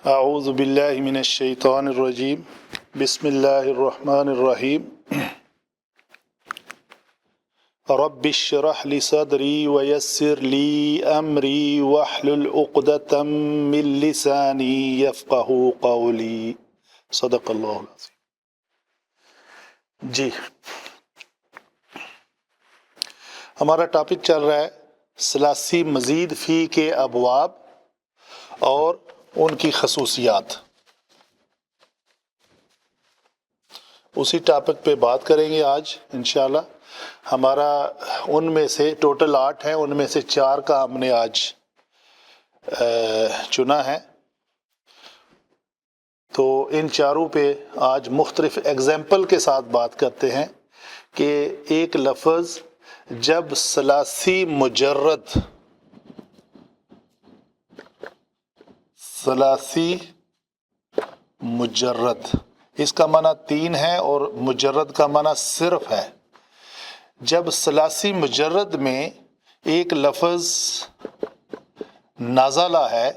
اعوذ باللہ من الشیطان الرجیم بسم اللہ الرحمن الرحیم رب اشرح لی صدری ویسر لی امری واحلل عقدۃ من لسانی یفقہوا قولی صدق اللہ العظیم۔ جی، ہمارا ٹاپک چل رہا ہے ثلاثی مزید فی کے ابواب اور ان کی خصوصیات۔ اسی ٹاپک پہ بات کریں گے آج انشاءاللہ۔ ہمارا ان میں سے ٹوٹل 8 ہیں، ان میں سے 4 کا ہم نے آج چنا ہے، تو ان چاروں پہ آج مختلف ایگزامپل کے ساتھ بات کرتے ہیں کہ ایک لفظ جب ثلاثی مجرد اس کا معنی 3 ہے اور مجرد کا معنی صرف ہے۔ جب ثلاثی مجرد میں ایک لفظ نازلہ ہے،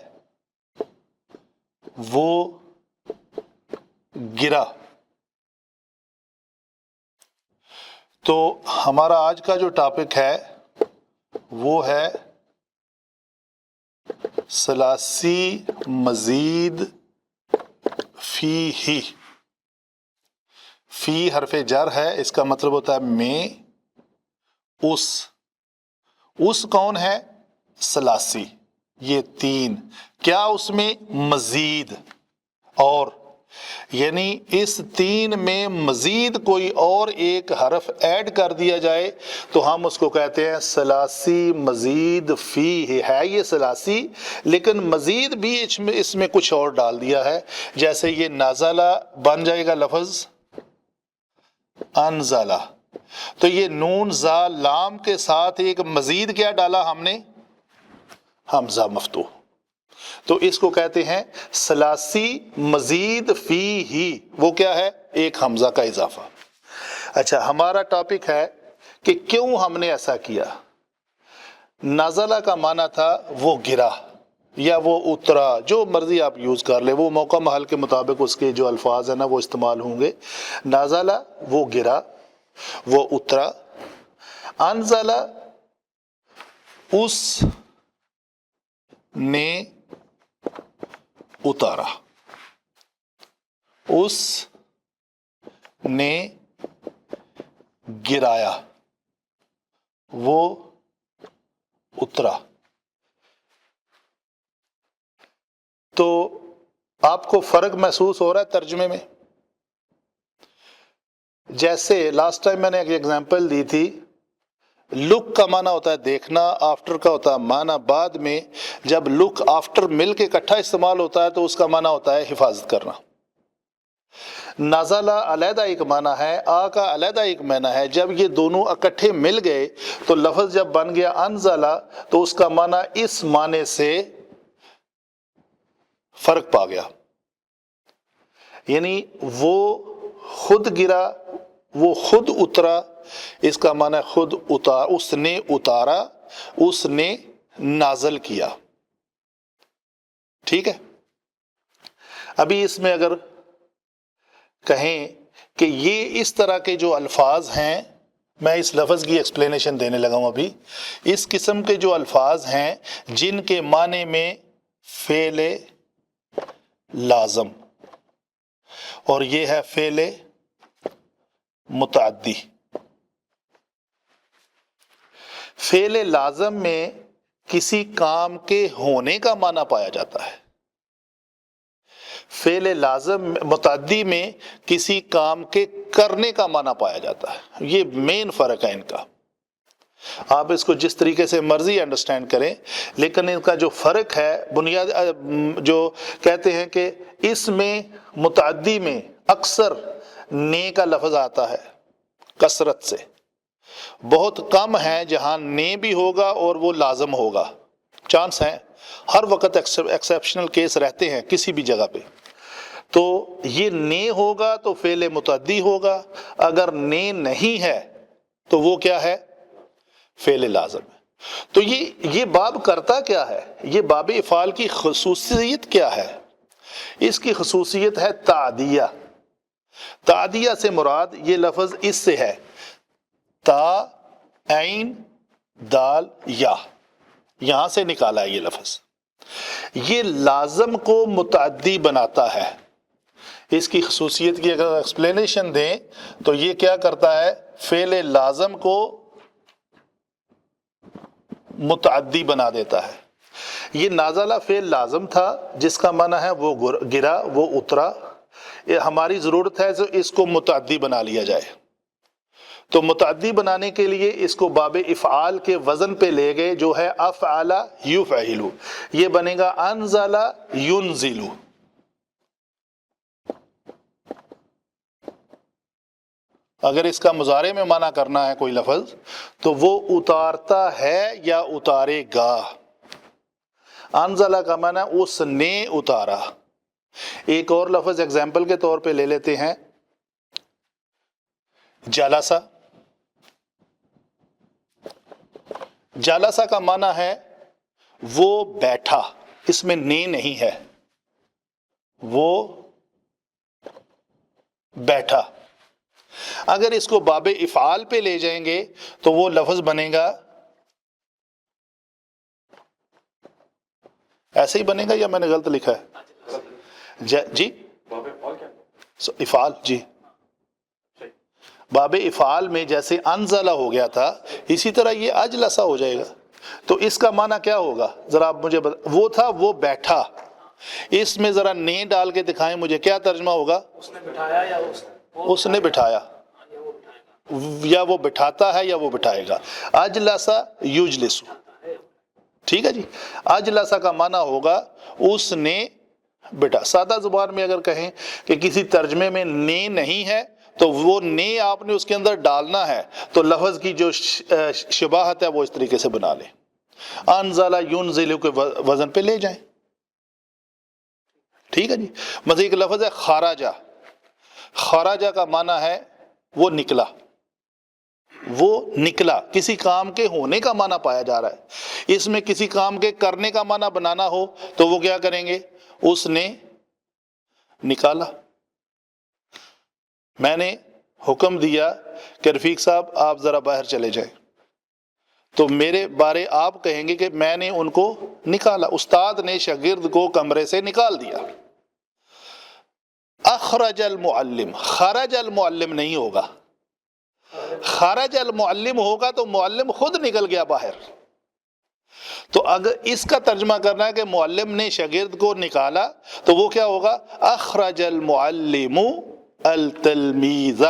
وہ گرا، تو ہمارا آج کا جو ٹاپک ہے وہ ہے ثلاثی مزید فی ہی۔ فی حرف جر ہے، اس کا مطلب ہوتا ہے میں، اس کون ہے؟ ثلاثی، یہ 3۔ کیا اس میں مزید، اور یعنی اس 3 میں مزید کوئی اور ایک حرف ایڈ کر دیا جائے تو ہم اس کو کہتے ہیں ثلاثی مزید فی ہے۔ یہ ثلاثی لیکن مزید بھی اس میں کچھ اور ڈال دیا ہے، جیسے یہ نازلہ بن جائے گا لفظ انزلہ، تو یہ نون زا لام کے ساتھ ایک مزید کیا ڈالا ہم نے؟ حمزہ مفتوح۔ تو اس کو کہتے ہیں ثلاثی مزید فی ہی۔ وہ کیا ہے؟ ایک حمزہ کا اضافہ۔ اچھا، ہمارا ٹاپک ہے کہ کیوں ہم نے ایسا کیا۔ نازلہ کا معنی تھا وہ گرا یا وہ اترا، جو مرضی آپ یوز کر لیں، وہ موقع محل کے مطابق اس کے جو الفاظ ہیں نا وہ استعمال ہوں گے۔ نازلہ وہ گرا، وہ اترا۔ انزلہ اس نے اتارا، اس نے گرایا، وہ اترا۔ تو آپ کو فرق محسوس ہو رہا ہے ترجمے میں؟ جیسے لاسٹ ٹائم میں نے ایک ایگزامپل دی تھی، لک کا معنی ہوتا ہے دیکھنا، آفٹر کا ہوتا ہے معنی بعد میں۔ جب لک آفٹر مل کے اکٹھا استعمال ہوتا ہے تو اس کا معنی ہوتا ہے حفاظت کرنا۔ نازلہ علیحدہ ایک معنی ہے، آ کا علیحدہ ایک معنی ہے۔ جب یہ دونوں اکٹھے مل گئے تو لفظ جب بن گیا انزلہ تو اس کا معنی اس معنی سے فرق پا گیا، یعنی وہ خود گرا، وہ خود اترا، اس کا معنی خود اتار، اس نے اتارا، اس نے نازل کیا۔ ٹھیک ہے؟ ابھی اس میں اگر کہیں کہ یہ اس طرح کے جو الفاظ ہیں، میں اس لفظ کی ایکسپلینیشن دینے لگا ہوں ابھی، اس قسم کے جو الفاظ ہیں جن کے معنی میں فعل لازم اور یہ ہے فعل متعدی۔ فعل لازم میں کسی کام کے ہونے کا معنی پایا جاتا ہے، فعل لازم متعدی میں کسی کام کے کرنے کا معنی پایا جاتا ہے۔ یہ مین فرق ہے ان کا۔ آپ اس کو جس طریقے سے مرضی انڈرسٹینڈ کریں، لیکن ان کا جو فرق ہے بنیاد جو کہتے ہیں کہ اس میں متعدی میں اکثر نے کا لفظ آتا ہے کثرت سے، بہت کم ہے جہاں نے بھی ہوگا اور وہ لازم ہوگا۔ چانس ہیں، ہر وقت ایکسیپشنل کیس رہتے ہیں کسی بھی جگہ پہ۔ تو یہ نے ہوگا تو فعل متعدی ہوگا، اگر نے نہیں ہے تو وہ کیا ہے؟ فعل لازم ہے۔ تو یہ باب کرتا کیا ہے؟ یہ باب افعال کی خصوصیت کیا ہے؟ اس کی خصوصیت ہے تعدیہ. تعدیہ سے مراد یہ لفظ اس سے ہے تا عین دال یا، یہاں سے نکالا ہے یہ لفظ. یہ لازم کو متعدی بناتا ہے. اس کی خصوصیت کی اگر ایکسپلینیشن دیں تو یہ کیا کرتا ہے، فعل لازم کو متعدی بنا دیتا ہے. یہ نازلہ فعل لازم تھا جس کا معنی ہے وہ گرا، وہ اترا. یہ ہماری ضرورت ہے تو اس کو متعدی بنا لیا جائے. تو متعدی بنانے کے لیے اس کو باب افعال کے وزن پہ لے گئے جو ہے افعل یفعل. یہ بنے گا انزل ینزل. اگر اس کا مضارع میں معنی کرنا ہے کوئی لفظ تو وہ اتارتا ہے یا اتارے گا. انزلہ کا معنی اس نے اتارا. ایک اور لفظ اگزامپل کے طور پہ لے لیتے ہیں، جلسہ. جلسہ کا معنی ہے وہ بیٹھا، اس میں نے نہیں ہے، وہ بیٹھا. اگر اس کو باب افعال پہ لے جائیں گے تو وہ لفظ بنے گا ایسے ہی بنے گا، یا میں نے غلط لکھا ہے؟ جی افعال، جی باب افعال میں جیسے انزلہ ہو گیا تھا اسی طرح یہ اجلسہ ہو جائے گا. تو اس کا معنی کیا ہوگا ذرا آپ مجھے وہ تھا وہ بیٹھا، اس میں ذرا نے ڈال کے دکھائیں مجھے، کیا ترجمہ ہوگا؟ اس نے بٹھایا یا اس نے بٹھایا، یا وہ بٹھاتا ہے یا وہ بٹھائے گا. اجلسہ یجلس. ٹھیک ہے جی. اجلسہ کا معنی ہوگا اس نے بٹھا. سادہ زبان میں اگر کہیں کہ کسی ترجمے میں نے نہیں ہے تو وہ نے آپ نے اس کے اندر ڈالنا ہے تو لفظ کی جو شباہت ہے وہ اس طریقے سے بنا لیں. انزل ینزل کے وزن پہ لے جائیں. ٹھیک ہے جی. مزید ایک لفظ ہے خرجہ. خرجہ کا معنی ہے وہ نکلا، وہ نکلا. کسی کام کے ہونے کا معنی پایا جا رہا ہے. اس میں کسی کام کے کرنے کا معنی بنانا ہو تو وہ کیا کریں گے، اس نے نکالا. میں نے حکم دیا کہ رفیق صاحب آپ ذرا باہر چلے جائیں، تو میرے بارے آپ کہیں گے کہ میں نے ان کو نکالا. استاد نے شاگرد کو کمرے سے نکال دیا. اخرج المعلم، خرج المعلم نہیں ہوگا. خرج المعلم ہوگا تو معلم خود نکل گیا باہر. تو اگر اس کا ترجمہ کرنا ہے کہ معلم نے شاگرد کو نکالا تو وہ کیا ہوگا، اخرج المعلم التلمیذ.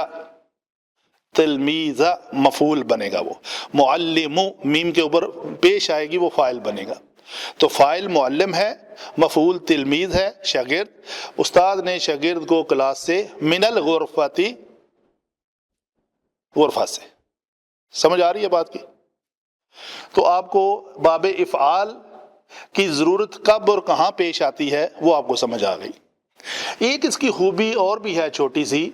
تلمیذ مفعول بنے گا، وہ معلم میم کے اوپر پیش آئے گی وہ فاعل بنے گا. تو فاعل معلم ہے، مفعول تلمیذ ہے شاگرد. استاد نے شاگرد کو کلاس سے من الغرفتی، غرفہ سے. سمجھ آ رہی ہے بات کی؟ تو آپ کو باب افعال کی ضرورت کب اور کہاں پیش آتی ہے وہ آپ کو سمجھ آ گئی. ایک اس کی خوبی اور بھی ہے چھوٹی سی،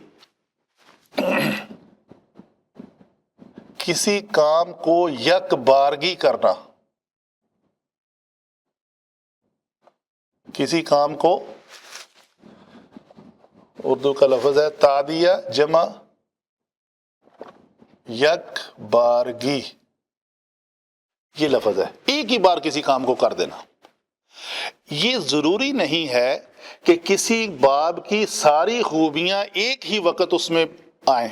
کسی کام کو یک بارگی کرنا. کسی کام کو، اردو کا لفظ ہے تعدیہ جمع یک بارگی، یہ لفظ ہے ایک ہی بار کسی کام کو کر دینا. یہ ضروری نہیں ہے کہ کسی باب کی ساری خوبیاں ایک ہی وقت اس میں آئیں.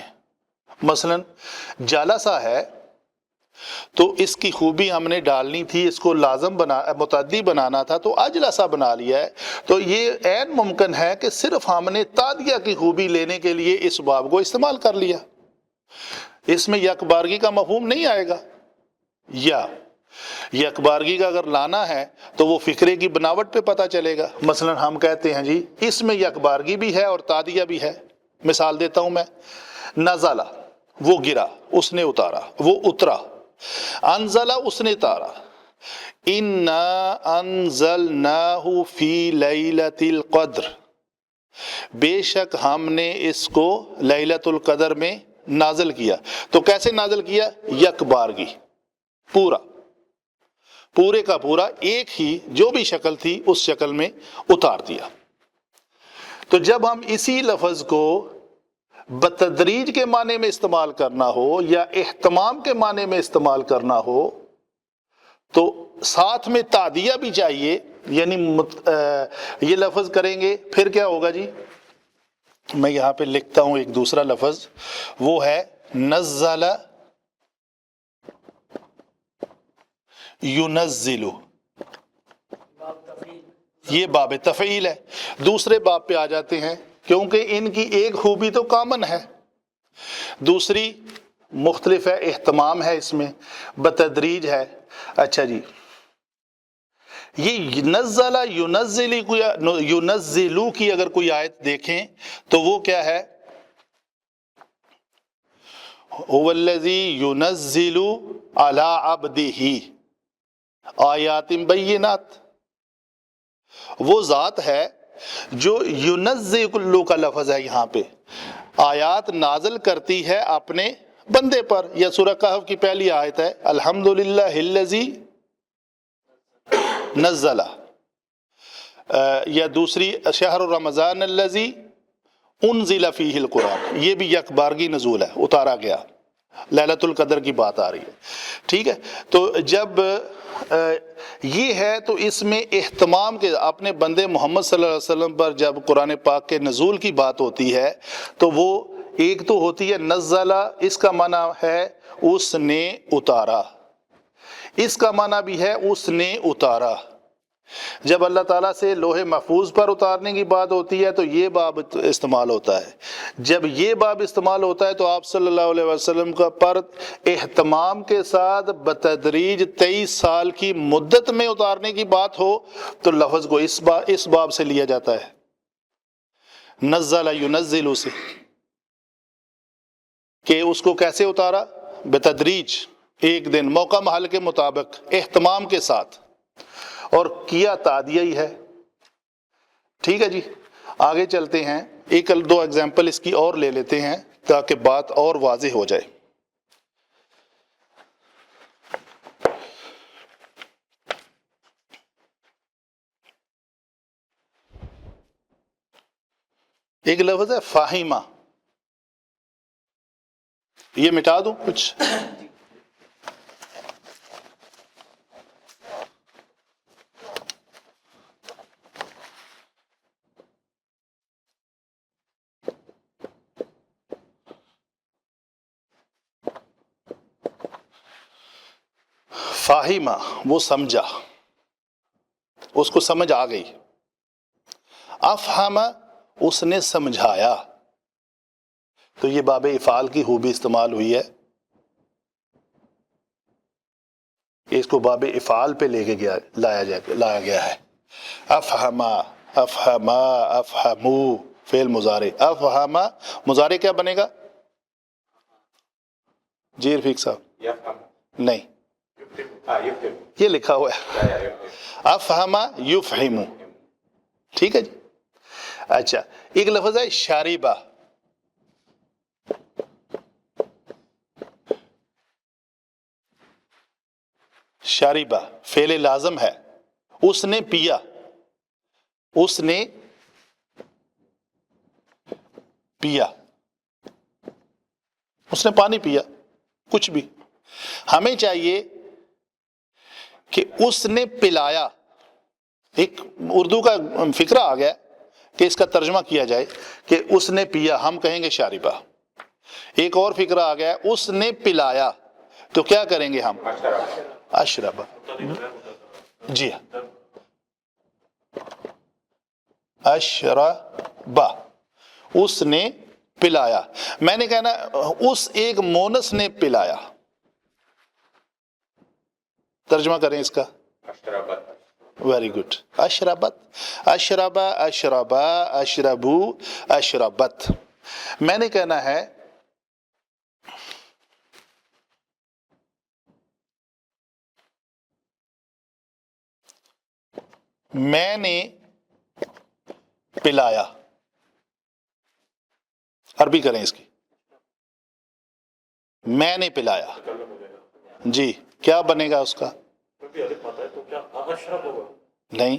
مثلا جلسہ ہے تو اس کی خوبی ہم نے ڈالنی تھی، اس کو لازم متعدی بنانا تھا تو اجلسہ بنا لیا ہے. تو یہ عین ممکن ہے کہ صرف ہم نے تعدیہ کی خوبی لینے کے لیے اس باب کو استعمال کر لیا. اس میں یک بارگی کا مفہوم نہیں آئے گا. یا یک بارگی کا اگر لانا ہے تو وہ فکرے کی بناوٹ پہ پتہ چلے گا. مثلا ہم کہتے ہیں جی اس میں یک بارگی بھی ہے اور تعدیہ بھی ہے. مثال دیتا ہوں میں، نزلہ وہ گرا، اس نے اتارا، وہ اترا. انزلہ اس نے اتارا. انا انزلناہ فی لیلۃ القدر، بے شک ہم نے اس کو لیلۃ القدر میں نازل کیا. تو کیسے نازل کیا؟ یک بارگی، پورا پورے کا پورا ایک ہی جو بھی شکل تھی اس شکل میں اتار دیا. تو جب ہم اسی لفظ کو بتدریج کے معنی میں استعمال کرنا ہو یا اہتمام کے معنی میں استعمال کرنا ہو تو ساتھ میں تعدیہ بھی چاہیے، یعنی یہ لفظ کریں گے پھر کیا ہوگا جی؟ میں یہاں پہ لکھتا ہوں ایک دوسرا لفظ، وہ ہے نزل ينزل، یہ باب تفعیل ہے، دوسرے باب پہ آ جاتے ہیں کیونکہ ان کی ایک خوبی تو کامن ہے، دوسری مختلف ہے، اہتمام ہے اس میں، بتدریج ہے۔ اچھا جی، یہ نزل ينزلو کی اگر کوئی آیت دیکھیں تو وہ کیا ہے؟ هو الذی ينزل علی عبدہ آیات بینات، وہ ذات ہے جو ينزل کا لفظ ہے یہاں پہ، آیات نازل کرتی ہے اپنے بندے پر۔ یا سورہ کہف کی پہلی آیت ہے الحمدللہ الذی نزل، یا دوسری شہر رمضان الذی انزل فیہ القرآن، یہ بھی یک بارگی نزول ہے، اتارا گیا، لیلۃ القدر کی بات آ رہی ہے، ٹھیک ہے۔ تو جب یہ ہے تو اس میں اہتمام کے اپنے بندے محمد صلی اللہ علیہ وسلم پر جب قرآن پاک کے نزول کی بات ہوتی ہے تو وہ ایک تو ہوتی ہے نزلہ، اس کا معنی ہے اس نے اتارا، اس کا معنی بھی ہے اس نے اتارا۔ جب اللہ تعالیٰ سے لوح محفوظ پر اتارنے کی بات ہوتی ہے تو یہ باب استعمال ہوتا ہے، جب یہ باب استعمال ہوتا ہے تو آپ صلی اللہ علیہ وسلم کا پر اہتمام کے ساتھ بتدریج 23 سال کی مدت میں اتارنے کی بات ہو تو لفظ کو اس باب سے لیا جاتا ہے، نزل ينزل سے، کہ اس کو کیسے اتارا؟ بتدریج، ایک دن، موقع محل کے مطابق، اہتمام کے ساتھ، اور کیا تعدیہ ہی ہے، ٹھیک ہے جی۔ آگے چلتے ہیں، ایک دو ایگزامپل اس کی اور لے لیتے ہیں تاکہ بات اور واضح ہو جائے۔ ایک لفظ ہے فاہمہ، یہ مٹا دوں کچھ؟ فاہمہ، وہ سمجھا، اس کو سمجھ آ گئی۔ افہم، اس نے سمجھایا، تو یہ باب افعال کی خوبی استعمال ہوئی ہے، اس کو باب افعال پہ لے کے لایا گیا ہے۔ افہم، افہم، افہمو، فعل مضارع، افہم مضارع کیا بنے گا جی رفیق صاحب؟ نہیں، یہ لکھا ہوا ہے افہم یفہم، ٹھیک ہے جی۔ اچھا، ایک لفظ ہے شاربہ، شاربہ فعل لازم ہے، اس نے پیا، اس نے پیا، اس نے پانی پیا، کچھ بھی۔ ہمیں چاہیے کہ اس نے پلایا، ایک اردو کا فکرہ آ گیا کہ اس کا ترجمہ کیا جائے کہ اس نے پیا، ہم کہیں گے شاربہ۔ ایک اور فکرہ آ گیا اس نے پلایا، تو کیا کریں گے ہم؟ اشربہ، جی ہاں، اشربہ، اس نے پلایا۔ میں نے کہنا اس ایک مونس نے پلایا، ترجمہ کریں اس کا؟ ویری گڈ، اشربت، اشربا، اشربا، اشربو، اشربت۔ میں نے کہنا ہے میں نے پلایا، عربی کریں اس کی، میں نے پلایا، جی کیا بنے گا اس کا؟ نہیں،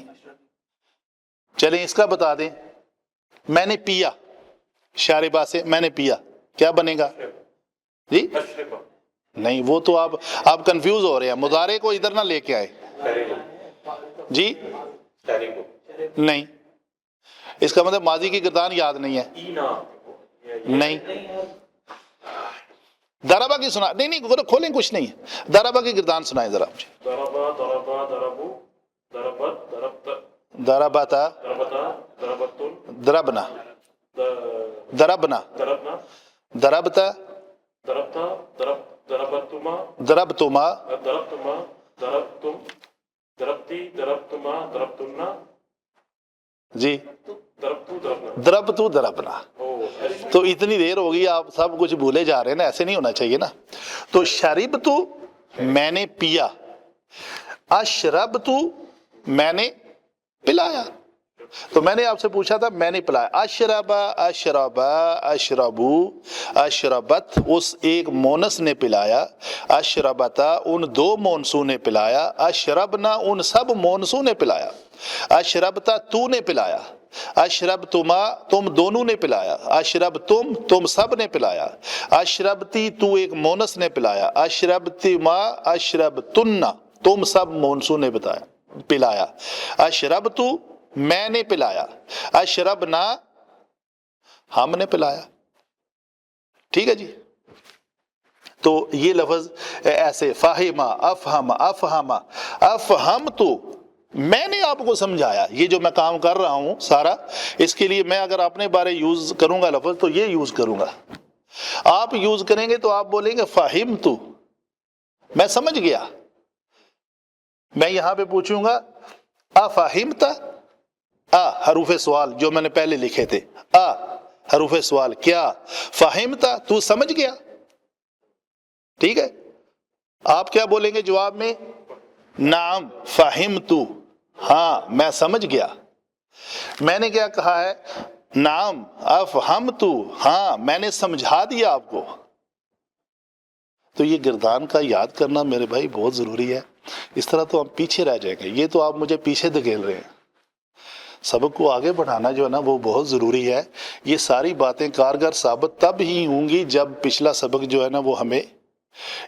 چلیں اس کا بتا دیں، میں نے پیا، شاربہ سے میں نے پیا، کیا بنے گا جی؟ نہیں، وہ تو آپ کنفیوز ہو رہے ہیں، مضارع کو ادھر نہ لے کے آئے جی، نہیں، اس کا مطلب ماضی کی گردان یاد نہیں ہے، نہیں، دربا کی سنا نہیں، نہیں کھولیں، کچھ نہیں ہے، دربا کی گردان سنائیں ذرا مجھے. دربتا، دربنا، دربنا، دربتا، دربتما، جی، دربتو، دربنا. تو اتنی دیر ہوگی آپ سب کچھ بھولے جا رہے ہیں نا، ایسے نہیں ہونا چاہیے نا. تو شربتو میں نے پیا، اشربتو میں نے پلایا. تو میں نے آپ سے پوچھا تھا میں نے پلایا. اشربا، اشربا، اشربو، اشربت اس ایک مونس نے پلایا، اشربتا ان دو مونسوں نے پلایا، اشربنا ان سب مونسوں نے پلایا، اشربتا تو نے پلایا، اشربتما تم دونوں نے پلایا، اشربتم تم سب نے پلایا، اشربتی تو ایک مونس نے پلایا، اشربتما اشربتن تم سب مونسوں نے پلایا، اشربتو میں نے پلایا، اشربنا ہم نے پلایا. ٹھیک ہے جی. تو یہ لفظ ایسے فاہمہ، افہم، افہمہ، افہمتو میں نے آپ کو سمجھایا. یہ جو میں کام کر رہا ہوں سارا، اس کے لیے میں اگر اپنے بارے یوز کروں گا لفظ تو یہ یوز کروں گا. آپ یوز کریں گے تو آپ بولیں گے فہمتو میں سمجھ گیا. میں یہاں پہ پوچھوں گا افہمت، حروف سوال جو میں نے پہلے لکھے تھے، حروف سوال کیا، فہمت تو سمجھ گیا. ٹھیک ہے. آپ کیا بولیں گے جواب میں؟ نعم فہمتو، ہاں میں سمجھ گیا. میں نے کیا کہا ہے؟ نعم افہمتو، ہاں میں نے سمجھا دیا آپ کو. تو یہ گردان کا یاد کرنا میرے بھائی بہت ضروری ہے. اس طرح تو ہم پیچھے رہ جائیں گے. یہ تو آپ مجھے پیچھے دھکیل رہے ہیں. سبق کو آگے بڑھانا جو ہے نا وہ بہت ضروری ہے. یہ ساری باتیں کارگر ثابت تب ہی ہوں گی جب پچھلا سبق جو ہے نا وہ ہمیں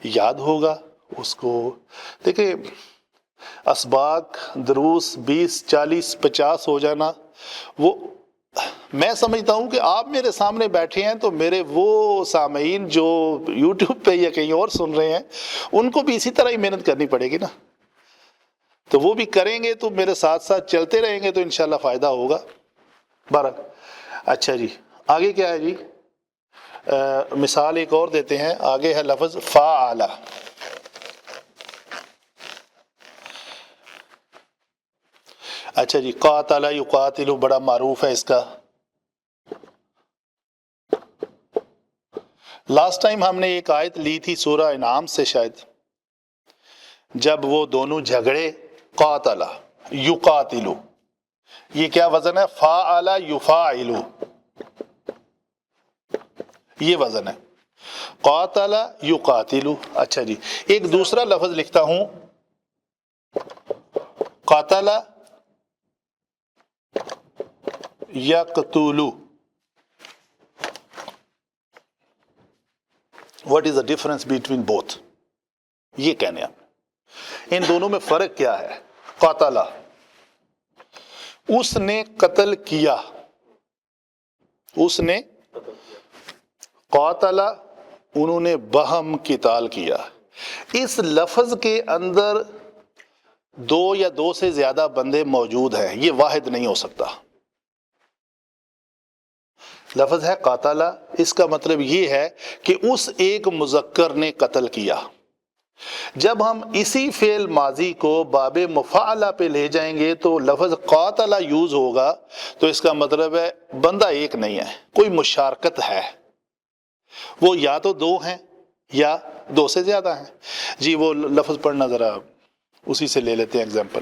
یاد ہوگا. اس کو دیکھیں، اسباق دروس 20 40 50 ہو جانا، وہ میں سمجھتا ہوں کہ آپ میرے سامنے بیٹھے ہیں تو میرے وہ سامعین جو یوٹیوب پہ یا کہیں اور سن رہے ہیں ان کو بھی اسی طرح ہی محنت کرنی پڑے گی نا. تو وہ بھی کریں گے تو میرے ساتھ ساتھ چلتے رہیں گے تو انشاءاللہ فائدہ ہوگا. بارک. اچھا جی، آگے کیا ہے جی؟ مثال ایک اور دیتے ہیں. آگے ہے لفظ فاعل. اچھا جی، قاتل یقاتل بڑا معروف ہے اس کا. لاسٹ ٹائم ہم نے ایک آیت لی تھی سورہ انعام سے شاید، جب وہ دونوں جھگڑے. قاتل یقاتل، یہ کیا وزن ہے؟ فاعل یفاعل، یہ وزن ہے. قاتل یقاتل. اچھا جی، ایک دوسرا لفظ لکھتا ہوں. قاتل یقتل. What is the difference between both؟ یہ کہنے ہیں ان دونوں میں فرق کیا ہے؟ قاتل اس نے قتل کیا، اس نے قاتل انہوں نے بہم قتال کیا. اس لفظ کے اندر دو یا دو سے زیادہ بندے موجود ہیں، یہ واحد نہیں ہو سکتا. لفظ ہے قاتل، اس کا مطلب یہ ہے کہ اس ایک مذکر نے قتل کیا. جب ہم اسی فعل ماضی کو باب مفعلہ پہ لے جائیں گے تو لفظ قاتل یوز ہوگا، تو اس کا مطلب ہے بندہ ایک نہیں ہے، کوئی مشارکت ہے. وہ یا تو دو ہیں یا دو سے زیادہ ہیں. جی وہ لفظ پڑھنا ذرا، اسی سے لے لیتے ہیں ایگزامپل.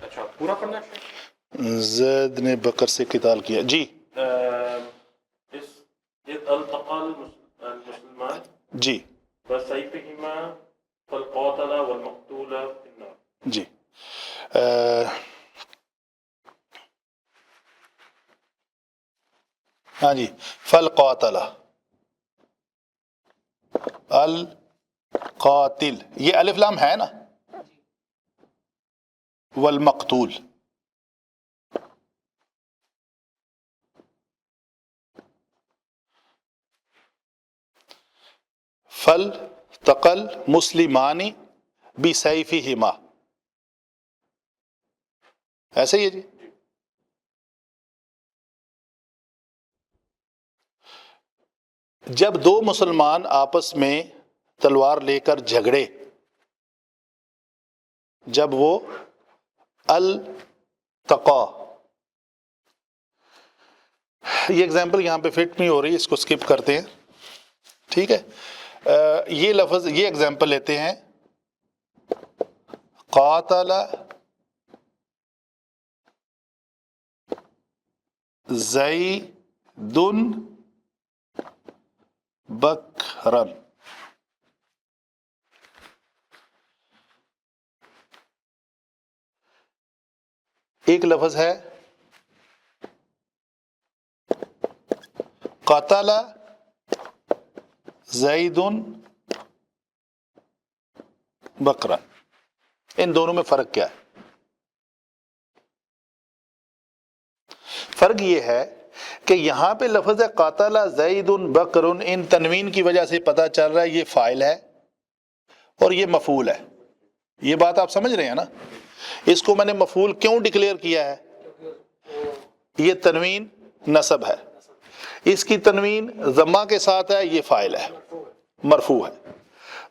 اچھا پورا پڑھنا ہے. زید نے بکر سے قتال کیا. جی فالقاتل والمقتول في النار. جی ہاں جی، فالقاتل القاتل، یہ الف لام ہے نا، والمقتول فالتقل مسلمان بسیفہما، ایسے ہی ہے جی. جب دو مسلمان آپس میں تلوار لے کر جھگڑے، جب وہ التقا، یہ ایگزامپل یہاں پہ فٹ نہیں ہو رہی، اس کو سکپ کرتے ہیں، ٹھیک ہے. یہ لفظ، یہ ایگزامپل لیتے ہیں، قاتل زید بکرا، ایک لفظ ہے قتل زید بکرا، ان دونوں میں فرق کیا ہے؟ فرق یہ ہے کہ یہاں پہ لفظ ہے قاتل زید بکر، ان تنوین کی وجہ سے پتہ چل رہا ہے یہ فاعل ہے اور یہ مفعول ہے. یہ بات آپ سمجھ رہے ہیں نا؟ اس کو میں نے مفعول کیوں ڈکلیئر کیا ہے؟ یہ تنوین نصب ہے، اس کی تنوین ضمہ کے ساتھ ہے، یہ فاعل ہے، مرفوع ہے.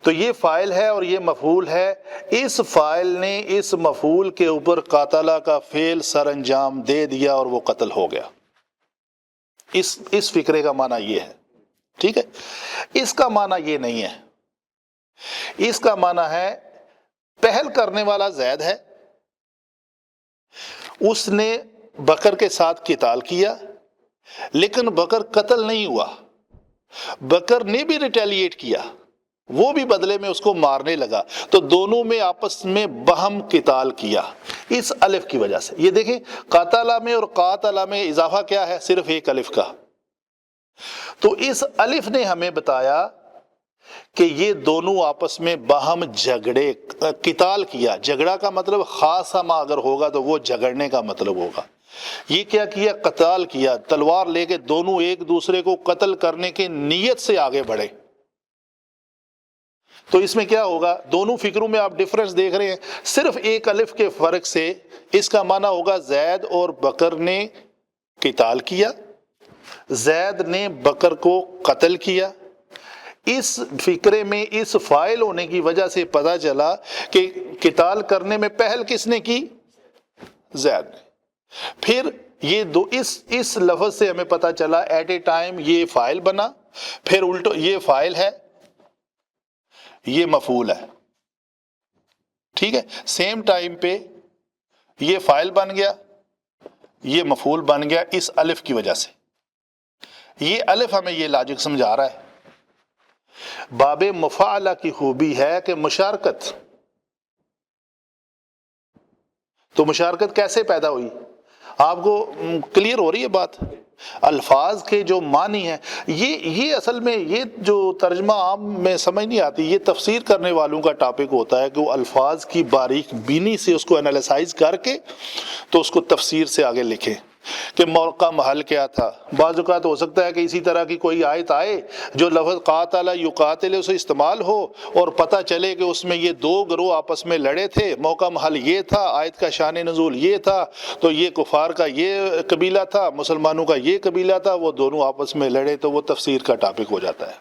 تو یہ فاعل ہے اور یہ مفعول ہے. اس فاعل نے اس مفعول کے اوپر قاتلہ کا فعل سر انجام دے دیا اور وہ قتل ہو گیا. اس فکرے کا معنی یہ ہے، ٹھیک ہے. اس کا معنی یہ نہیں ہے، اس کا معنی ہے پہل کرنے والا زید ہے، اس نے بکر کے ساتھ قتال کیا، لیکن بکر قتل نہیں ہوا، بکر نے بھی ریٹیلیٹ کیا، وہ بھی بدلے میں اس کو مارنے لگا، تو دونوں میں آپس میں باہم قتال کیا اس الف کی وجہ سے. یہ دیکھیں قاتلہ میں اور قاتلہ میں اضافہ کیا ہے؟ صرف ایک الف کا. تو اس الف نے ہمیں بتایا کہ یہ دونوں آپس میں باہم جھگڑے، قتال کیا. جھگڑا کا مطلب خاصما اگر ہوگا تو وہ جھگڑنے کا مطلب ہوگا. یہ کیا کیا؟ قتال کیا، تلوار لے کے دونوں ایک دوسرے کو قتل کرنے کے نیت سے آگے بڑھے. تو اس میں کیا ہوگا؟ دونوں فکروں میں آپ ڈفرنس دیکھ رہے ہیں، صرف ایک الف کے فرق سے اس کا معنی ہوگا زید اور بکر نے قتال کیا، زید نے بکر کو قتل کیا. اس فکرے میں اس فاعل ہونے کی وجہ سے پتہ چلا کہ قتال کرنے میں پہل کس نے کی؟ زید نے. پھر یہ دو اس لفظ سے ہمیں پتہ چلا ایٹ اے ٹائم یہ فاعل بنا، پھر الٹو یہ فاعل ہے، یہ مفعول ہے، ٹھیک ہے. سیم ٹائم پہ یہ فاعل بن گیا، یہ مفعول بن گیا اس الف کی وجہ سے. یہ الف ہمیں یہ لاجک سمجھا رہا ہے. باب مفاعلہ کی خوبی ہے کہ مشارکت. تو مشارکت کیسے پیدا ہوئی؟ آپ کو کلیئر ہو رہی ہے بات؟ الفاظ کے جو معنی ہیں، یہ اصل میں یہ جو ترجمہ عام میں سمجھ نہیں آتی، یہ تفسیر کرنے والوں کا ٹاپک ہوتا ہے کہ وہ الفاظ کی باریک بینی سے اس کو انالیسائز کر کے تو اس کو تفسیر سے آگے لکھیں کہ موقع محل کیا تھا. بعض اوقات ہو سکتا ہے کہ اسی طرح کی کوئی آیت آئے جو لفظ قاتل یقاتل اسے استعمال ہو اور پتہ چلے کہ اس میں یہ دو گروہ آپس میں لڑے تھے، موقع محل یہ تھا، آیت کا شان نزول یہ تھا، تو یہ کفار کا یہ قبیلہ تھا، مسلمانوں کا یہ قبیلہ تھا، وہ دونوں آپس میں لڑے، تو وہ تفسیر کا ٹاپک ہو جاتا ہے.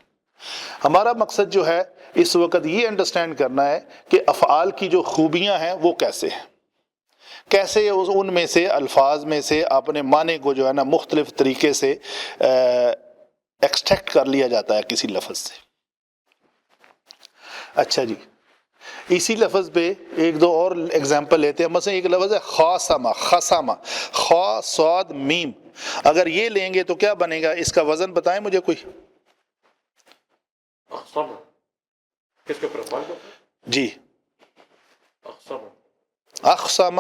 ہمارا مقصد جو ہے اس وقت یہ انڈرسٹینڈ کرنا ہے کہ افعال کی جو خوبیاں ہیں وہ کیسے ہیں، کیسے ان میں سے الفاظ میں سے اپنے معنی کو جو ہے نا مختلف طریقے سے ایکسٹریکٹ کر لیا جاتا ہے کسی لفظ سے. اچھا جی، اسی لفظ پہ ایک دو اور ایگزامپل لیتے ہیں. مثلا ایک لفظ ہے خاصمہ، خصمہ، خا صاد میم. اگر یہ لیں گے تو کیا بنے گا؟ اس کا وزن بتائیں مجھے کوئی. اخصم کس کے اوپر افعال کا؟ جی أقسم اقسم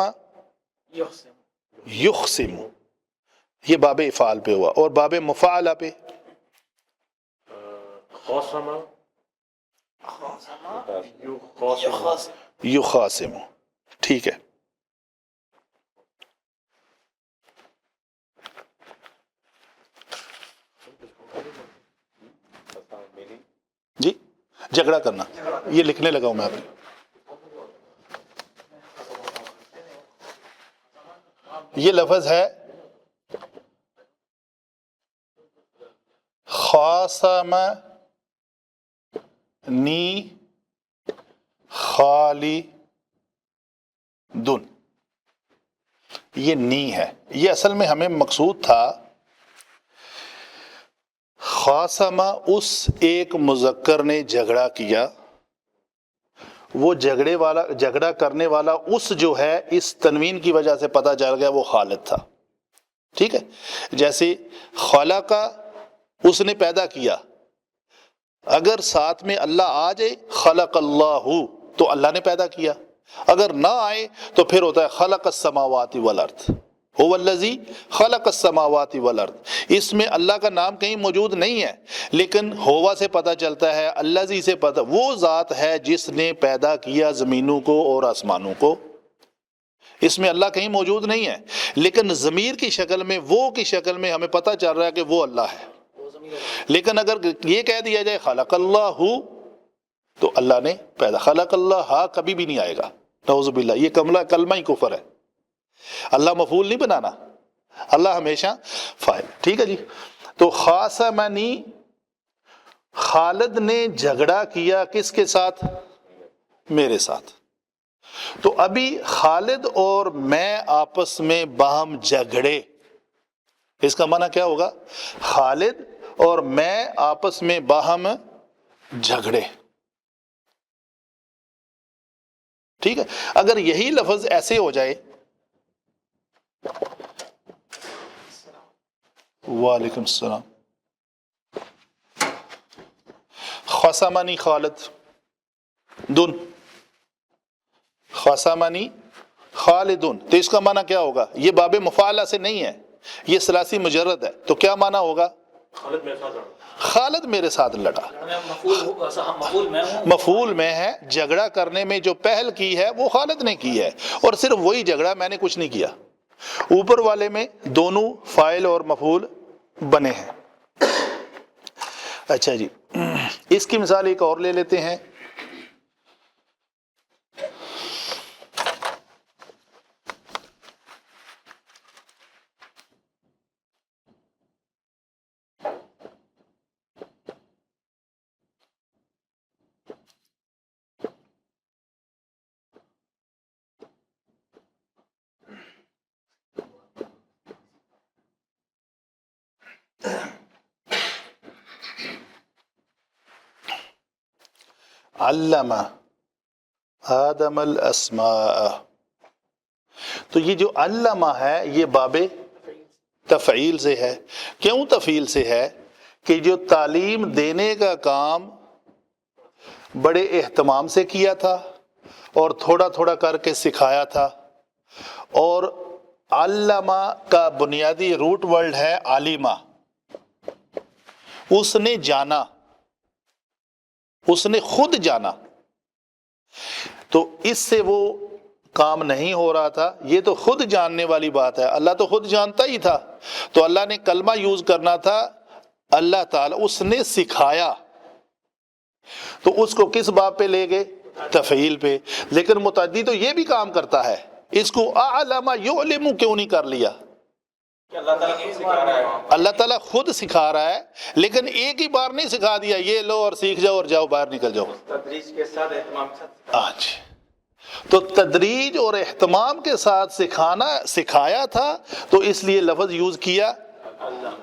یقسم، یہ باب افعال پہ ہوا، اور باب مفعلہ پہ خاصم يخاصم یخاسم. ٹھیک ہے. جی جھگڑا کرنا، یہ لکھنے لگا ہوں میں ابھی. یہ لفظ ہے خاصم نی خالدن، یہ نی ہے. یہ اصل میں ہمیں مقصود تھا خاصمہ، اس ایک مذکر نے جھگڑا کیا، وہ جھگڑا کرنے والا اس جو ہے اس تنوین کی وجہ سے پتہ چل گیا وہ خالد تھا. ٹھیک ہے. جیسے خلق، اس نے پیدا کیا، اگر ساتھ میں اللہ آ جائے خلق اللہ تو اللہ نے پیدا کیا، اگر نہ آئے تو پھر ہوتا ہے خلق السماوات والارض، هو الذی خلق السماوات والارض. اس میں اللہ کا نام کہیں موجود نہیں ہے، لیکن ہوا سے پتہ چلتا ہے، الذی سے پتہ، وہ ذات ہے جس نے پیدا کیا زمینوں کو اور آسمانوں کو. اس میں اللہ کہیں موجود نہیں ہے، لیکن ضمیر کی شکل میں، وہ کی شکل میں ہمیں پتہ چل رہا ہے کہ وہ اللہ ہے. لیکن اگر یہ کہہ دیا جائے خلق اللہ تو اللہ نے پیدا، خلق اللہ کبھی بھی نہیں آئے گا، نعوذ باللہ. یہ کلمہ ہی کفر ہے. اللہ مفعول نہیں بنانا، اللہ ہمیشہ فاعل. ٹھیک ہے جی. تو خاصمنی، خالد نے جھگڑا کیا کس کے ساتھ؟ میرے ساتھ. تو ابھی خالد اور میں آپس میں باہم جھگڑے، اس کا معنی کیا ہوگا؟ خالد اور میں آپس میں باہم جھگڑے. ٹھیک ہے. اگر یہی لفظ ایسے ہو جائے، وعلیکم السلام، خصمنی خالد دن، خصمنی خالدن، تو اس کا معنی کیا ہوگا؟ یہ باب مفعلہ سے نہیں ہے، یہ ثلاثی مجرد ہے. تو کیا معنی ہوگا؟ خالد میرے ساتھ لڑا. خالد میرے ساتھ لڑا. مفعول میں ہے، جھگڑا کرنے میں جو پہل کی ہے وہ خالد نے کی ہے، اور صرف وہی جھگڑا، میں نے کچھ نہیں کیا. اوپر والے میں دونوں فاعل اور مفعول بنے ہیں. اچھا جی، اس کی مثال ایک اور لے لیتے ہیں. علم آدم الاسماء. تو یہ جو علمہ ہے یہ باب تفعیل سے ہے. کیوں تفعیل سے ہے؟ کہ جو تعلیم دینے کا کام بڑے اہتمام سے کیا تھا اور تھوڑا تھوڑا کر کے سکھایا تھا. اور علمہ کا بنیادی روٹ ورڈ ہے عالمہ، اس نے جانا، اس نے خود جانا. تو اس سے وہ کام نہیں ہو رہا تھا. یہ تو خود جاننے والی بات ہے، اللہ تو خود جانتا ہی تھا. تو اللہ نے کلمہ یوز کرنا تھا اللہ تعالی، اس نے سکھایا. تو اس کو کس باب پہ لے گئے؟ تفعیل پہ. لیکن متعدی تو یہ بھی کام کرتا ہے، اس کو اعلم یعلم کیوں نہیں کر لیا؟ اللہ تعالیٰ خود سکھا رہا ہے، لیکن ایک ہی بار نہیں سکھا دیا یہ لو اور سیکھ جاؤ اور جاؤ باہر نکل جاؤ. تدریج کے ساتھ اہتمام کے ساتھ. جی. تو تدریج اور اہتمام کے ساتھ سکھایا تھا، تو اس لیے لفظ یوز کیا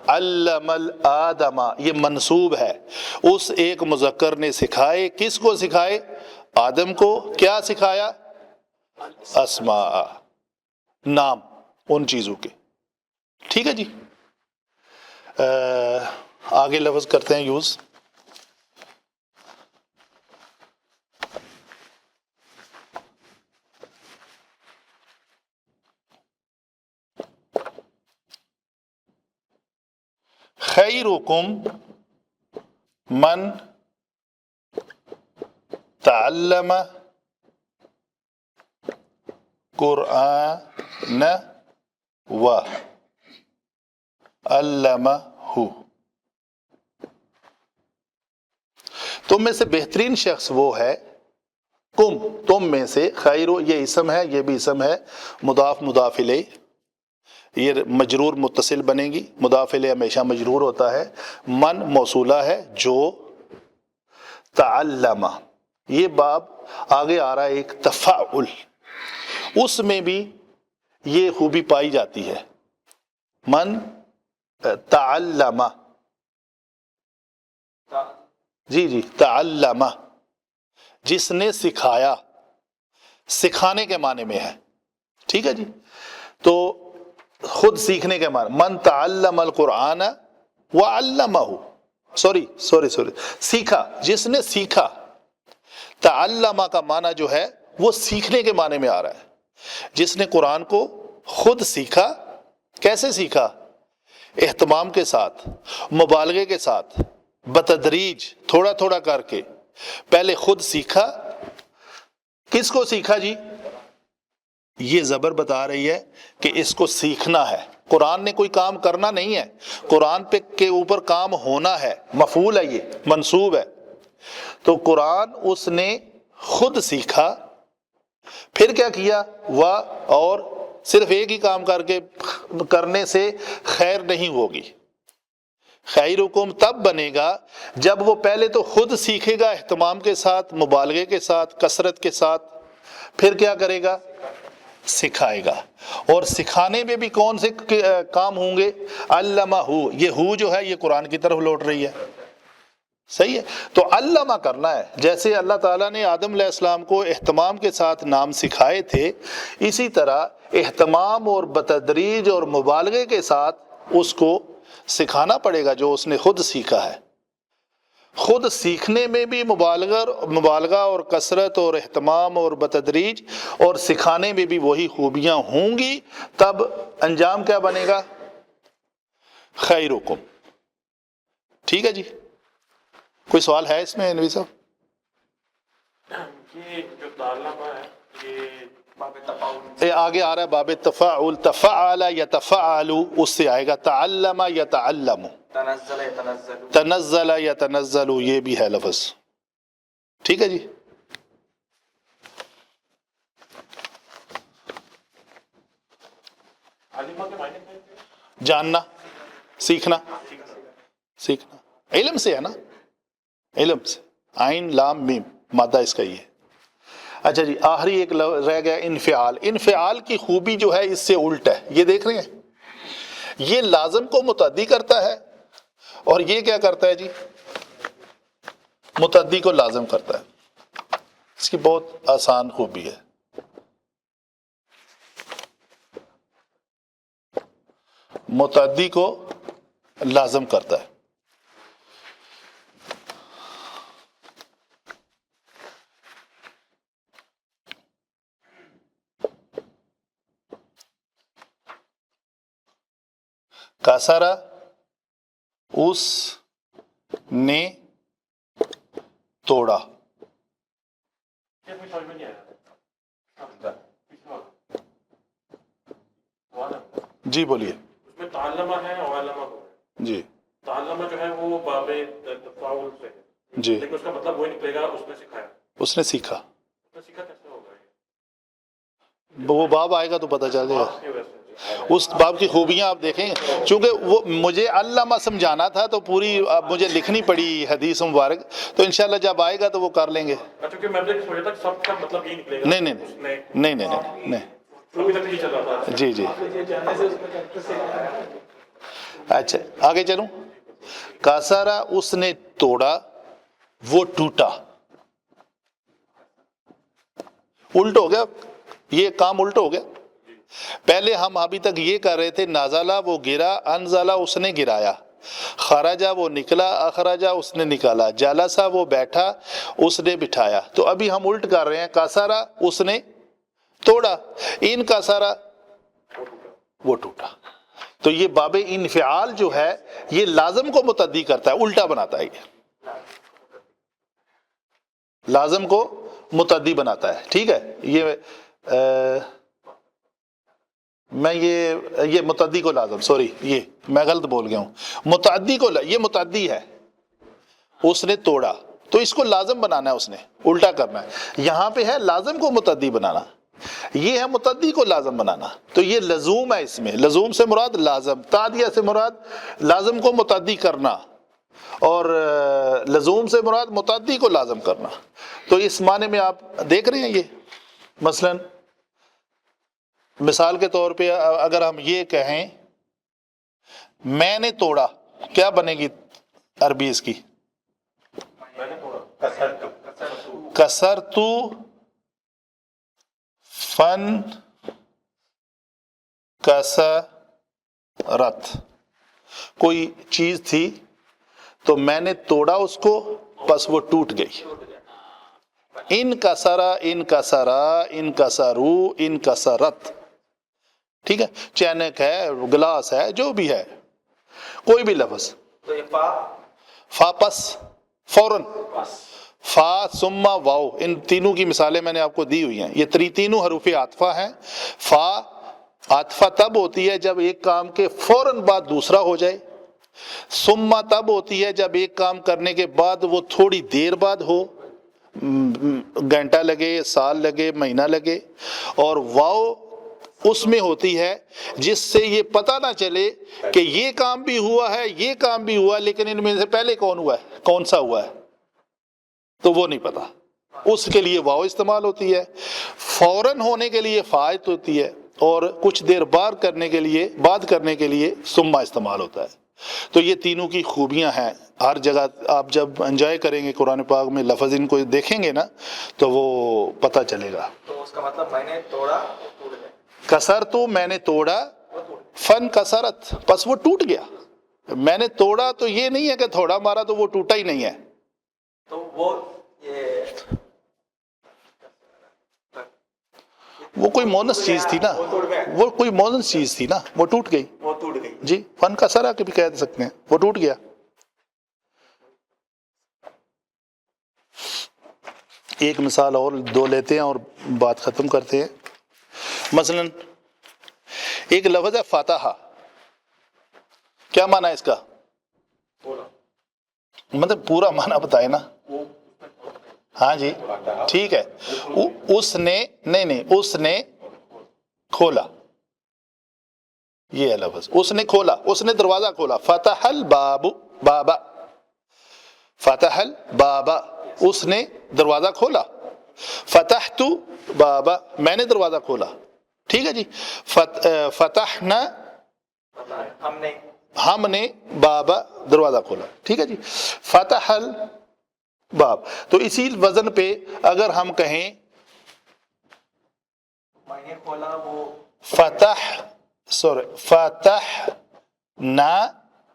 علم الآدم. یہ منصوب ہے، اس ایک مذکر نے سکھائے. کس کو سکھائے؟ آدم کو. کیا سکھایا؟ اسماء، نام ان چیزوں کے. ٹھیک ہے جی. آگے لفظ کرتے ہیں یوز. خیرکم من تعلم قرآن و علمہ. تم میں سے بہترین شخص وہ ہے، تم میں سے، خیر یہ اسم ہے، یہ بھی اسم ہے، مضاف مضاف الیہ، یہ مجرور متصل بنے گی، مضاف الیہ ہمیشہ مجرور ہوتا ہے، من موصولہ ہے، جو، تعلم، یہ باب آگے آ رہا ہے ایک تفاعل، اس میں بھی یہ خوبی پائی جاتی ہے، من تعلم، جی تعلم، جس نے سکھایا، سکھانے کے معنی میں ہے، ٹھیک ہے جی. تو خود سیکھنے کے معنی، من تعلم القرآن وعلمہ، سوری سیکھا، جس نے سیکھا. تعلمہ کا معنی جو ہے وہ سیکھنے کے معنی میں آ رہا ہے، جس نے قرآن کو خود سیکھا. کیسے سیکھا؟ اہتمام کے ساتھ، مبالغے کے ساتھ، بتدریج، تھوڑا تھوڑا کر کے. پہلے خود سیکھا. کس کو سیکھا جی؟ یہ زبر بتا رہی ہے کہ اس کو سیکھنا ہے. قرآن نے کوئی کام کرنا نہیں ہے، قرآن پہ کے اوپر کام ہونا ہے، مفعول ہے، یہ منصوب ہے. تو قرآن اس نے خود سیکھا. پھر کیا کیا؟ اور صرف ایک ہی کام کرنے سے خیر نہیں ہوگی. خیرکم تب بنے گا جب وہ پہلے تو خود سیکھے گا، اہتمام کے ساتھ، مبالغے کے ساتھ، کثرت کے ساتھ. پھر کیا کرے گا؟ سکھائے گا. اور سکھانے میں بھی کون سے کام ہوں گے؟ علمہ، یہ ہو جو ہے یہ قرآن کی طرف لوٹ رہی ہے، صحیح ہے. تو علمہ کرنا ہے. جیسے اللہ تعالیٰ نے آدم علیہ السلام کو اہتمام کے ساتھ نام سکھائے تھے، اسی طرح اہتمام اور بتدریج اور مبالغے کے ساتھ اس کو سکھانا پڑے گا جو اس نے خود سیکھا ہے. خود سیکھنے میں بھی مبالغہ اور کثرت اور اہتمام اور بتدریج، اور سکھانے میں بھی وہی خوبیاں ہوں گی. تب انجام کیا بنے گا؟ خیرکم. ٹھیک ہے جی. کوئی سوال ہے اس میں نبی صاحب؟ یہ جو تعلمہ ہے یہ باب تفاعل، یہ آگے آ رہا ہے باب تفاعل. تفعل یتفعل، اس سے آئے گا تعلم یتعلم، تنزل يتنزل، تنزل یتنزل، یہ بھی ہے لفظ. ٹھیک ہے جی. علمہ کے معنی کیا ہے؟ جاننا، سیکھنا. سیکھنا علم سے ہے نا، علم سے. عین لام میم مادہ اس کا یہ ہے. اچھا جی، آخری ایک رہ گیا انفعال. انفعال کی خوبی جو ہے اس سے الٹ ہے. یہ دیکھ رہے ہیں، یہ لازم کو متعدی کرتا ہے، اور یہ کیا کرتا ہے جی؟ متعدی کو لازم کرتا ہے. اس کی بہت آسان خوبی ہے. متعدی کو لازم کرتا ہے. کسرا، اس نے توڑا. یہ کوئی سمجھ میں نہیں آیا. جی بولیے. اس میں تعلمہ ہے اور علمہ ہو ہے. جی تعلمہ جو ہے وہ باب تفاعل سے ہے، جی، لیکن اس کا مطلب وہی نکلے گا اس نے سکھایا. اس نے سیکھا. اس نے سیکھا کیسے ہوگا وہ باب آئے گا تو پتہ چل جائے گا. یہ ویسے اس باب کی خوبیاں آپ دیکھیں. چونکہ وہ مجھے علامہ سمجھانا تھا تو پوری اب مجھے لکھنی پڑی حدیث مبارک، تو انشاءاللہ جب آئے گا تو وہ کر لیں گے. کیونکہ میں نے سوچا تھا کہ سب کا مطلب یہی نکلے گا. نہیں نہیں اس نے نہیں نہیں نہیں نہیں. ابھی تک نہیں چل رہا تھا. جی جی. اچھا آگے چلوں. کاسارا، اس نے توڑا، وہ ٹوٹا. الٹ ہو گیا، یہ کام الٹ ہو گیا. پہلے ہم ابھی تک یہ کر رہے تھے نازلہ وہ گرا، انزلہ اس نے گرایا، خرجہ وہ نکلا، اخرجہ اس نے نکالا، جلسہ وہ بیٹھا، اس نے بٹھایا. تو ابھی ہم الٹ کر رہے ہیں. کاسارا اس نے توڑا، ان کاسارا وہ ٹوٹا. تو یہ باب انفعال جو ہے یہ لازم کو متعدی کرتا ہے، الٹا بناتا ہے، یہ لازم کو متعدی بناتا ہے. ٹھیک ہے، یہ میں یہ متعدی کو لازم، سوری یہ میں غلط بول گیا ہوں، متعدی کو یہ متعدی ہے، اس نے توڑا تو اس کو لازم بنانا ہے، اس نے الٹا کرنا ہے. یہاں پہ ہے لازم کو متعدی بنانا، یہ ہے متعدی کو لازم بنانا. تو یہ لزوم ہے، اس میں لزوم سے مراد لازم، تعدیہ سے مراد لازم کو متعدی کرنا، اور لزوم سے مراد متعدی کو لازم کرنا. تو اس معنی میں آپ دیکھ رہے ہیں، یہ مثلا مثال کے طور پہ اگر ہم یہ کہیں میں نے توڑا، کیا بنے گی عربی اس کی؟ میں نے تھوڑا کسرتو فن کسرت. کوئی چیز تھی تو میں نے توڑا اس کو، بس وہ ٹوٹ گئی. ان کسرا، ان کسرا، ان کسرو، ان کسرت. ٹھیک ہے، چینک ہے، گلاس ہے، جو بھی ہے، کوئی بھی لفظ. تو یہ فا فا پس فوراً، فا ثم واو، ان تینوں کی مثالیں میں نے آپ کو دی ہوئی ہیں. یہ تینوں حروف عاطفہ ہیں. فا عاطفہ تب ہوتی ہے جب ایک کام کے فوراً بعد دوسرا ہو جائے. ثم تب ہوتی ہے جب ایک کام کرنے کے بعد وہ تھوڑی دیر بعد ہو، گھنٹہ لگے، سال لگے، مہینہ لگے. اور واو اس میں ہوتی ہے جس سے یہ پتہ نہ چلے کہ یہ کام بھی ہوا ہے، یہ کام بھی ہوا، لیکن ان میں سے پہلے کون ہوا ہے، کون سا ہوا ہے، تو وہ نہیں پتا. اس کے لیے واو استعمال ہوتی ہے. فوراً ہونے کے لیے فاعت ہوتی ہے، اور کچھ دیر بعد کرنے کے لیے ثم استعمال ہوتا ہے. تو یہ تینوں کی خوبیاں ہیں. ہر جگہ آپ جب انجوائے کریں گے قرآن پاک میں لفظ ان کو دیکھیں گے نا تو وہ پتہ چلے گا. تو اس کا مطلب میں نے توڑا وہ ٹوٹ گیا. کسر تو میں نے توڑا، فن کسرت، پس وہ ٹوٹ گیا. میں نے توڑا تو یہ نہیں ہے کہ تھوڑا مارا تو وہ ٹوٹا ہی نہیں ہے. تو وہ کوئی مونس چیز تھی نا، وہ کوئی مونس چیز تھی نا، وہ ٹوٹ گئی. وہ ٹوٹ گئی. جی، فن کا سرا کے بھی کہہ سکتے ہیں، وہ ٹوٹ گیا. ایک مثال اور دو لیتے ہیں اور بات ختم کرتے ہیں. مثلا ایک لفظ ہے فاتحہ، کیا معنی ہے اس کا؟ مطلب پورا معنی بتائے نا. ہاں جی ٹھیک ہے. اس نے اس نے کھولا، یہ ہے لفظ. اس نے کھولا، اس نے دروازہ کھولا. فتح الباب، بابا، فتح البابا، اس نے دروازہ کھولا. فتحت بابا، میں نے دروازہ کھولا. ٹھیک ہے جی. فتحنا، ہم نے بابا، دروازہ کھولا. ٹھیک ہے جی. فتح الباب. تو اسی وزن پہ اگر ہم کہیں میں نے کھولا وہ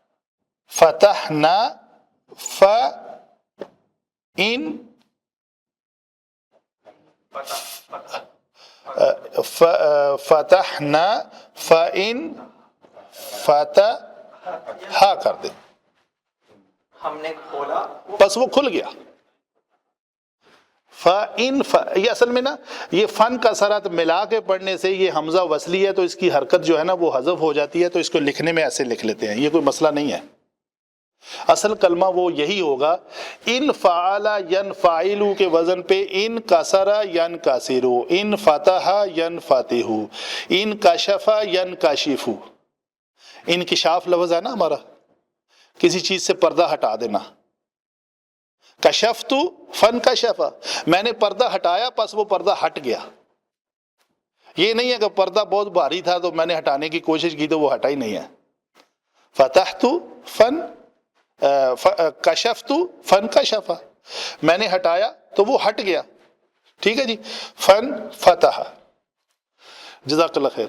فتحنا فإن فتحنا فإن فتح کر دیں، ہم نے کھولا بس وہ کھل گیا. یہ اصل میں نا یہ فن کا سرات ملا کے پڑھنے سے یہ حمزہ وصلی ہے تو اس کی حرکت جو ہے نا وہ حذف ہو جاتی ہے، تو اس کو لکھنے میں ایسے لکھ لیتے ہیں. یہ کوئی مسئلہ نہیں ہے. اصل کلمہ وہ یہی ہوگا. ان فعل ینفعلوا کے وزن پہ ان کسر ینکسروا، ان فتح ینفتح، ان کشف ینکشف. انکشاف لفظ ہے نا ہمارا، کسی چیز سے پردہ ہٹا دینا. کشفت فن کشف، میں نے پردہ ہٹایا پس وہ پردہ ہٹ گیا. یہ نہیں ہے کہ پردہ بہت بھاری تھا تو میں نے ہٹانے کی کوشش کی تو وہ ہٹا ہی نہیں ہے. فتحت فن کشفت فن کشف، میں نے ہٹایا تو وہ ہٹ گیا. ٹھیک ہے جی. فن فتح. جزاک اللہ خیر.